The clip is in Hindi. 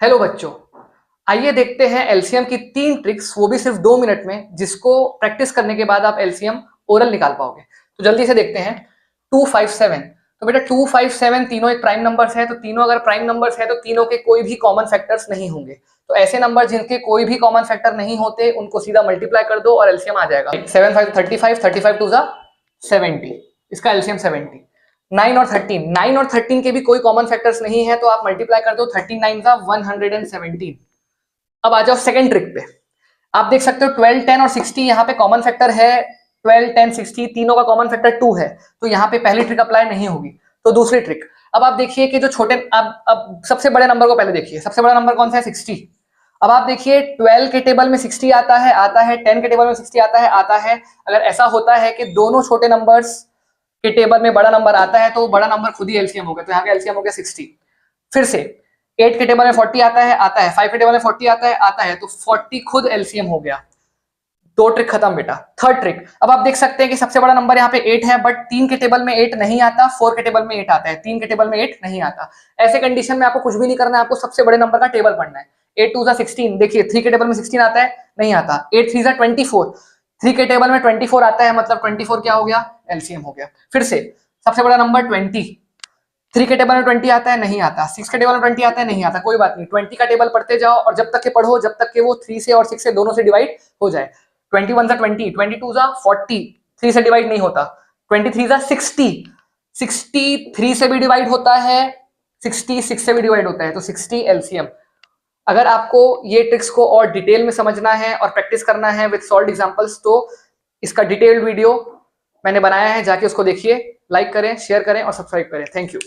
हेलो बच्चों, आइए देखते हैं एलसीएम की 3 ट्रिक्स, वो भी सिर्फ 2 मिनट में, जिसको प्रैक्टिस करने के बाद आप एलसीएम ओरल निकाल पाओगे। तो जल्दी से देखते हैं। 257, तो बेटा 257 तीनों एक प्राइम नंबर्स है, तो तीनों अगर प्राइम नंबर्स है तो तीनों के कोई भी कॉमन फैक्टर्स नहीं होंगे। तो ऐसे नंबर जिनके कोई भी कॉमन फैक्टर नहीं होते उनको सीधा मल्टीप्लाई कर दो और एलसीएम आ जाएगा। 7 5 35, 35 2 70, इसका एलसीएम 70। 9 और 13, 9 और 13 के भी कोई कॉमन फैक्टर्स नहीं है, तो आप मल्टीप्लाई कर दो। 13 9 का 117। अब आ जाओ सेकंड ट्रिक पे। आप देख सकते हो 12 10 और 60 यहाँ पे कॉमन फैक्टर है। 12 10 60 तीनों का कॉमन फैक्टर 2 है, तो यहाँ पे पहली ट्रिक अप्लाई नहीं होगी। तो दूसरी ट्रिक, अब आप देखिए कि जो छोटे, अब सबसे बड़े नंबर को पहले देखिए। सबसे बड़ा नंबर कौन सा है? 60। अब आप देखिए 12 के टेबल में 60 आता है, 10 के टेबल में 60 आता है। अगर ऐसा होता है कि दोनों छोटे नंबर्स के टेबल में बड़ा नंबर आता है, तो बड़ा नंबर खुद ही एलसीएम हो गया। तो यहाँ का एलसीएम हो गया 60। फिर से 8 के टेबल में 40 आता है, 5 के टेबल में 40 आता है, तो 40 खुद एलसीएम हो गया। 2 ट्रिक खत्म बेटा। थर्ड ट्रिक, अब आप देख सकते हैं कि सबसे बड़ा नंबर यहाँ पे 8 है, बट 3 के टेबल में 8 नहीं आता, 4 के टेबल में 8 आता है, 3 के टेबल में 8 नहीं आता। ऐसे कंडीशन में आपको कुछ भी नहीं करना है, आपको सबसे बड़े नंबर का टेबल पढ़ना है। 8 2 16, देखिए 3 के टेबल में 16 आता है, नहीं आता। 8 3 24, 3 के टेबल में 24 आता है, मतलब 24 क्या हो गया? एलसीएम हो गया। फिर से सबसे बड़ा नंबर 20, 3 के टेबल में 20 आता है, नहीं आता। 6 के टेबल में 20 आता है, नहीं आता। कोई बात नहीं, 20 का टेबल पढ़ते जाओ और जब तक के पढ़ो जब तक के वो 3 से और 6 से दोनों से डिवाइड हो जाए। 21 सा 20, 22 सा 40, 3 से डिवाइड नहीं होता। 23 सा 60, 60 3 से भी डिवाइड होता है, 60 6 से भी डिवाइड होता है, तो 60 एलसीएम। अगर आपको ये ट्रिक्स को और डिटेल में समझना है और प्रैक्टिस करना है विद सॉल्व्ड एग्जांपल्स, तो इसका डिटेल्ड वीडियो मैंने बनाया है, जाके उसको देखिए। लाइक करें, शेयर करें और सब्सक्राइब करें। Thank you.